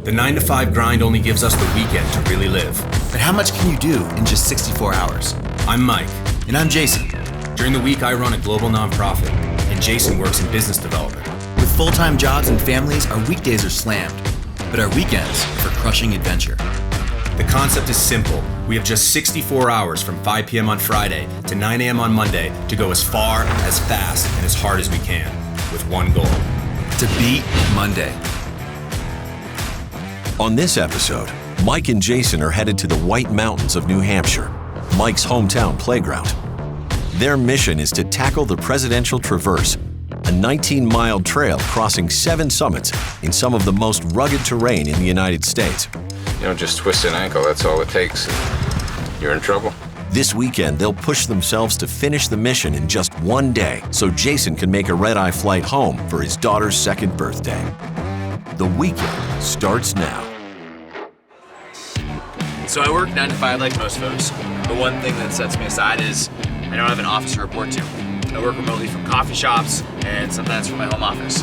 The 9-to-5 grind only gives us the weekend to really live. But how much can you do in just 64 hours? I'm Mike. And I'm Jason. During the week, I run a global nonprofit, and Jason works in business development. With full-time jobs and families, our weekdays are slammed, but our weekends are for crushing adventure. The concept is simple. We have just 64 hours from 5 p.m. on Friday to 9 a.m. on Monday to go as far, as fast, and as hard as we can, with one goal. To beat Monday. On this episode, Mike and Jason are headed to the White Mountains of New Hampshire, Mike's hometown playground. Their mission is to tackle the Presidential Traverse, a 19-mile trail crossing 7 summits in some of the most rugged terrain in the United States. You know, just twist an ankle, that's all it takes. You're in trouble. This weekend, they'll push themselves to finish the mission in just one day so Jason can make a red-eye flight home for his daughter's 2nd birthday. The weekend starts now. So I work 9 to 5 like most folks. The one thing that sets me aside is I don't have an office to report to. I work remotely from coffee shops and sometimes from my home office.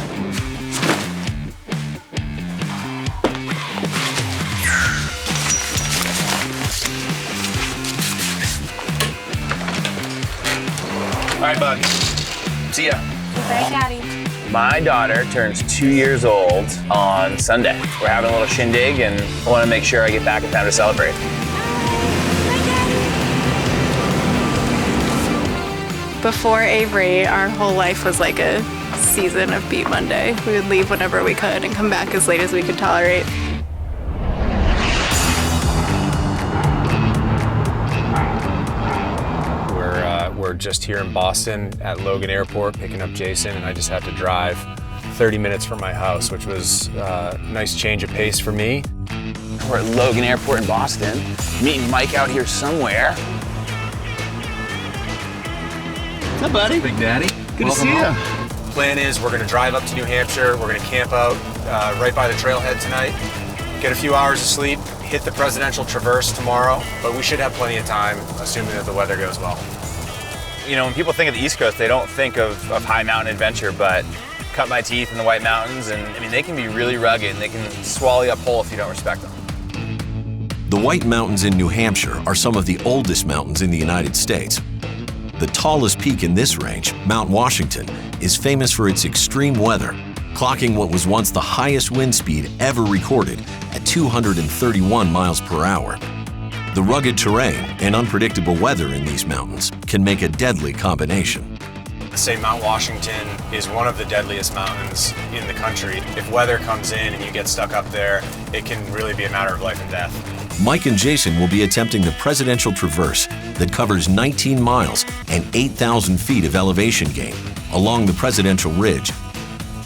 All right, bud. See ya. Bye, Daddy. My daughter turns 2 years old on Sunday. We're having a little shindig and I want to make sure I get back in time to celebrate. Before Avery, our whole life was like a season of Beat Monday. We would leave whenever we could and come back as late as we could tolerate. We're just here in Boston at Logan Airport picking up Jason, and I just have to drive 30 minutes from my house, which was a nice change of pace for me. We're at Logan Airport in Boston, meeting Mike out here somewhere. What's up, buddy? Big Daddy. Good to see you. Plan is we're gonna drive up to New Hampshire, we're gonna camp out right by the trailhead tonight, get a few hours of sleep, hit the Presidential Traverse tomorrow, but we should have plenty of time, assuming that the weather goes well. You know, when people think of the East Coast, they don't think of high mountain adventure, but cut my teeth in the White Mountains, and I mean, they can be really rugged and they can swallow you up whole if you don't respect them. The White Mountains in New Hampshire are some of the oldest mountains in the United States. The tallest peak in this range, Mount Washington, is famous for its extreme weather, clocking what was once the highest wind speed ever recorded at 231 miles per hour. The rugged terrain and unpredictable weather in these mountains can make a deadly combination. I'd say Mount Washington is one of the deadliest mountains in the country. If weather comes in and you get stuck up there, it can really be a matter of life and death. Mike and Jason will be attempting the Presidential Traverse that covers 19 miles and 8,000 feet of elevation gain along the Presidential Ridge.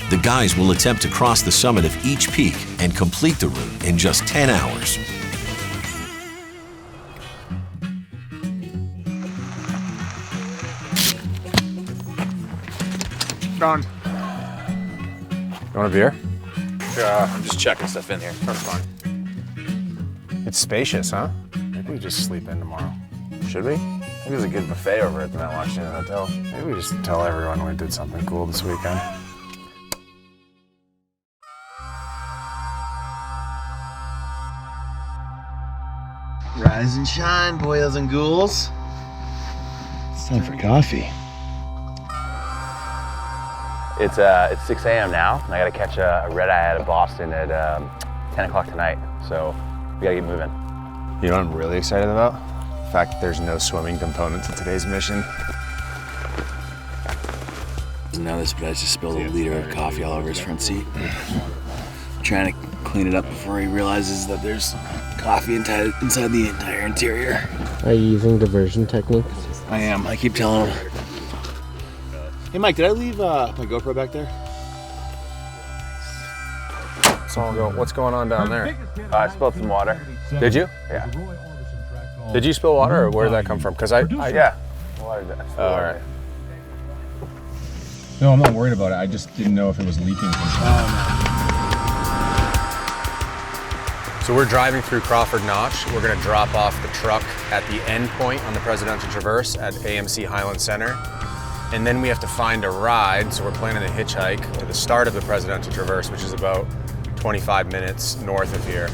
The guys will attempt to cross the summit of each peak and complete the route in just 10 hours. Don. You want a beer? I'm just checking stuff in here. That's fine. It's spacious, huh? Maybe we just sleep in tomorrow. Should we? I think there's a good buffet over at the Mount Washington Hotel. Maybe we just tell everyone we did something cool this weekend. Rise and shine, boys and ghouls. It's time for coffee. It's 6 a.m. now, and I gotta catch a red-eye out of Boston at 10 o'clock tonight, so we gotta get moving. You know what I'm really excited about? The fact that there's no swimming component to today's mission. Now this guy's just spilled a liter of coffee all over his front seat. Trying to clean it up before he realizes that there's coffee inside the entire interior. Are you using diversion techniques? I am. I keep telling him. Hey, Mike, did I leave my GoPro back there? What's going on down there? I spilled some water. Did you? Yeah. Did you spill water, or where did that come from? Because Yeah. Water. All right. No, I'm not worried about it. I just didn't know if it was leaking. So we're driving through Crawford Notch. We're gonna drop off the truck at the end point on the Presidential Traverse at AMC Highland Center. And then we have to find a ride, so we're planning to hitchhike to the start of the Presidential Traverse, which is about 25 minutes north of here.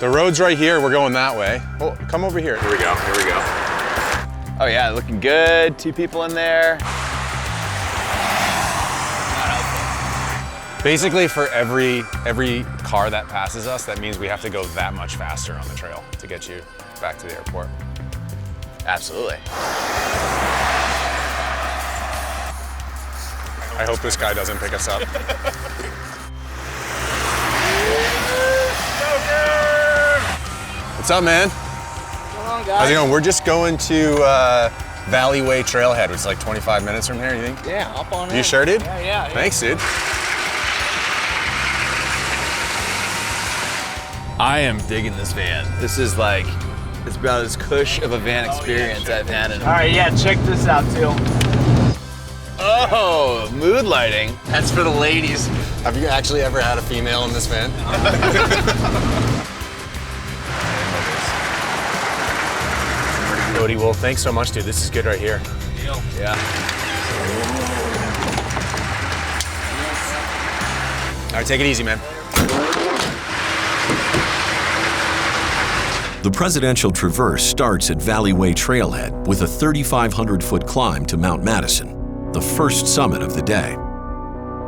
The road's right here, we're going that way. Oh, come over here. Here we go, here we go. Oh yeah, looking good. 2 people in there. Basically, for every car that passes us, that means we have to go that much faster on the trail to get you back to the airport. Absolutely. I hope this guy doesn't pick us up. What's up, man? Come on, guys. How's it going? We're just going to Valley Way Trailhead, which is like 25 minutes from here, you think? Yeah, up on it. You sure, dude? Yeah. Thanks, dude. I am digging this van. This is like, it's about as cush of a van experience I've had in. All right, yeah, check this out, too. Oh, mood lighting. That's for the ladies. Have you actually ever had a female in this van? Cody, well, thanks so much, dude. This is good right here. Yeah. All right, take it easy, man. The Presidential Traverse starts at Valley Way Trailhead with a 3,500-foot climb to Mount Madison, the first summit of the day.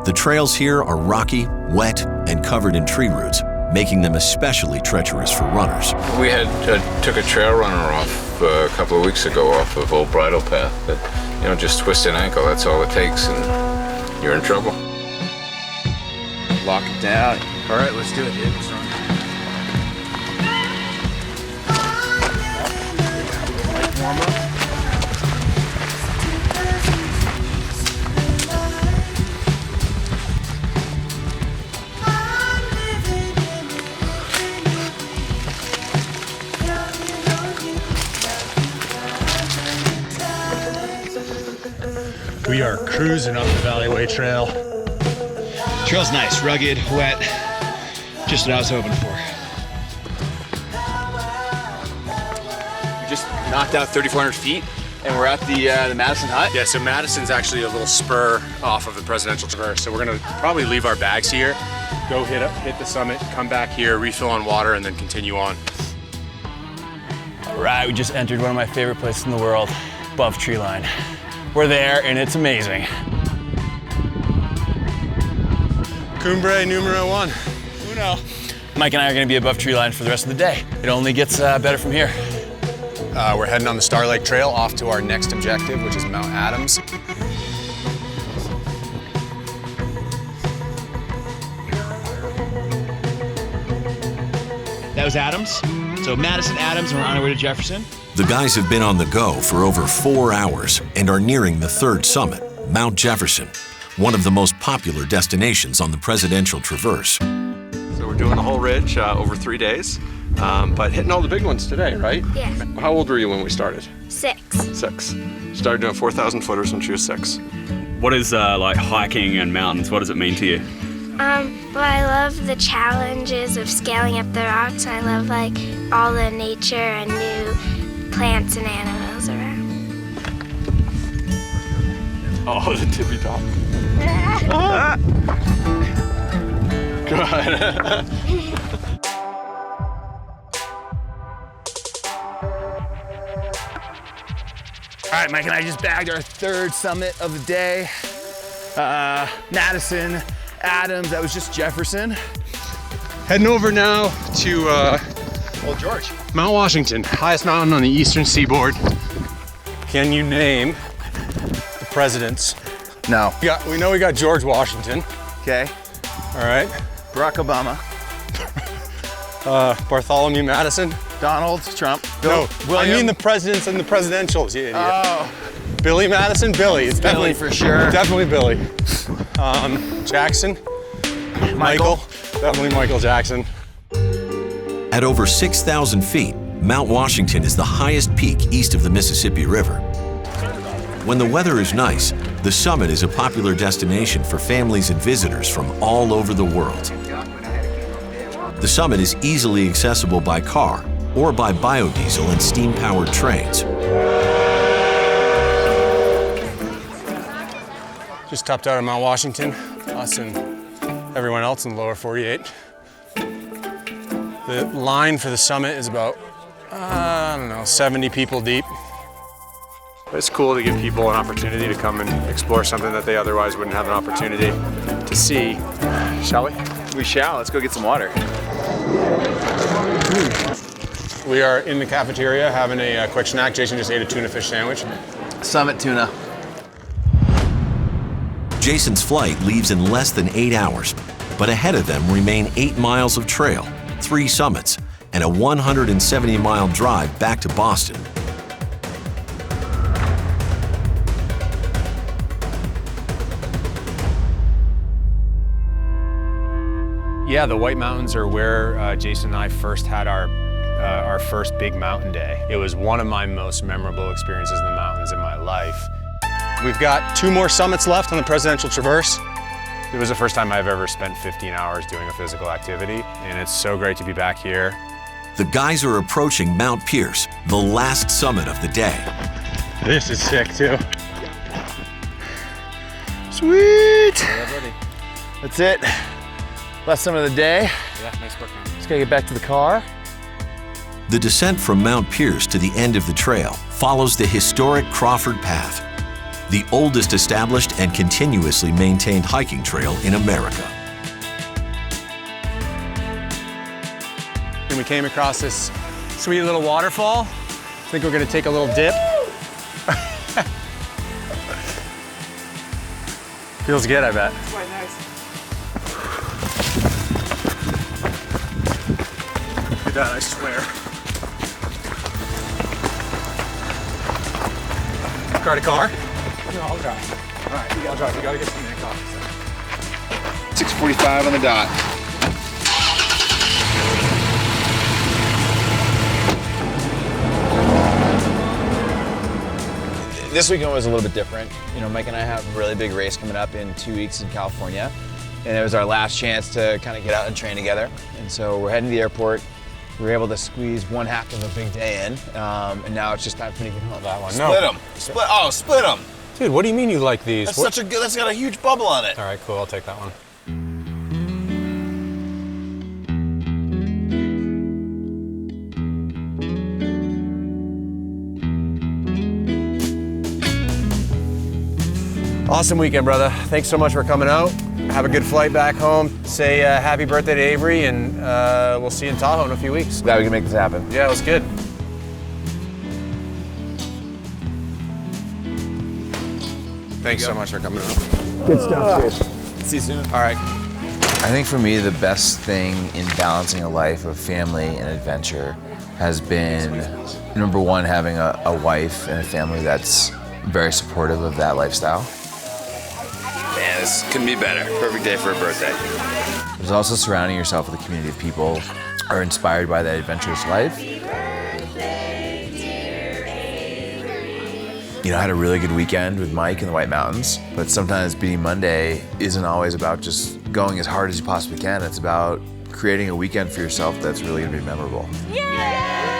The trails here are rocky, wet, and covered in tree roots, making them especially treacherous for runners. We had took a trail runner off a couple of weeks ago off of Old Bridle Path. But, you know, just twist an ankle, that's all it takes, and you're in trouble. Lock it down. All right, let's do it, dude. Warm up. We are cruising up the Valley Way Trail. Trail's nice, rugged, wet, just what I was hoping for. We just knocked out 3,400 feet, and we're at the Madison hut. Yeah, so Madison's actually a little spur off of the Presidential Traverse. So we're gonna probably leave our bags here, go hit the summit, come back here, refill on water, and then continue on. All right, we just entered one of my favorite places in the world, above tree line. We're there, and it's amazing. Cumbre numero 1. Uno. Mike and I are gonna be above tree line for the rest of the day. It only gets better from here. We're heading on the Star Lake Trail off to our next objective, which is Mount Adams. That was Adams. So Madison, Adams, and we're on our way to Jefferson. The guys have been on the go for over 4 hours and are nearing the third summit, Mount Jefferson, one of the most popular destinations on the Presidential Traverse. So we're doing the whole ridge over 3 days, but hitting all the big ones today, right? Yeah. How old were you when we started? 6. 6. Started doing 4,000 footers when she was 6. What is like hiking and mountains? What does it mean to you? Well, I love the challenges of scaling up the rocks. I love like all the nature and new plants and animals around. Oh, the tippy top. Good. All right, Mike and I just bagged our third summit of the day. Madison, Adams, that was just Jefferson. Heading over now to Old George. Mount Washington, highest mountain on the eastern seaboard. Can you name the presidents? No. We know we got George Washington. Okay. All right. Barack Obama. Bartholomew Madison. Donald Trump. No, William. I mean the presidents and the presidentials, you idiot. Oh. Billy Madison? Billy. It's Billy definitely for sure. Definitely Billy. Jackson? Michael? Definitely Michael Jackson. At over 6,000 feet, Mount Washington is the highest peak east of the Mississippi River. When the weather is nice, the summit is a popular destination for families and visitors from all over the world. The summit is easily accessible by car or by biodiesel and steam-powered trains. Just topped out of Mount Washington, us and everyone else in the lower 48. The line for the summit is about, I don't know, 70 people deep. It's cool to give people an opportunity to come and explore something that they otherwise wouldn't have an opportunity to see. Shall we? We shall. Let's go get some water. We are in the cafeteria having a quick snack. Jason just ate a tuna fish sandwich. Summit tuna. Jason's flight leaves in less than 8 hours, but ahead of them remain 8 miles of trail, 3 summits, and a 170-mile drive back to Boston. Yeah, the White Mountains are where Jason and I first had our first big mountain day. It was one of my most memorable experiences in the mountains in my life. We've got 2 more summits left on the Presidential Traverse. It was the first time I've ever spent 15 hours doing a physical activity, and it's so great to be back here. The guys are approaching Mount Pierce, the last summit of the day. This is sick too. Sweet! Yeah, buddy. That's it. Last summit of the day. Yeah, nice work, man. Just gotta get back to the car. The descent from Mount Pierce to the end of the trail follows the historic Crawford Path, the oldest established and continuously maintained hiking trail in America. And we came across this sweet little waterfall. I think we're gonna take a little dip. Feels good, I bet. Quite nice. Look at that, I swear. Got a car? No, I'll drive. All right, I'll drive. We gotta get some man coffee. 6:45 on the dot. This weekend was a little bit different. You know, Mike and I have a really big race coming up in 2 weeks in California. And it was our last chance to kind of get out and train together. And so we're heading to the airport. We were able to squeeze one half of a big day in. And now it's just time for me to get home. That one, Split them. Split them. Dude, what do you mean you like these? That's such a good, that's got a huge bubble on it. All right, cool, I'll take that one. Awesome weekend, brother. Thanks so much for coming out. Have a good flight back home. Say happy birthday to Avery, and we'll see you in Tahoe in a few weeks. Glad we can make this happen. Yeah, it was good. Thanks so much for coming out. Good stuff, Chase. See you soon. All right. I think for me, the best thing in balancing a life of family and adventure has been, number one, having a wife and a family that's very supportive of that lifestyle. Man, this couldn't be better. Perfect day for a birthday. There's also surrounding yourself with a community of people who are inspired by that adventurous life. You know, I had a really good weekend with Mike in the White Mountains, but sometimes beating Monday isn't always about just going as hard as you possibly can. It's about creating a weekend for yourself that's really gonna be memorable. Yeah!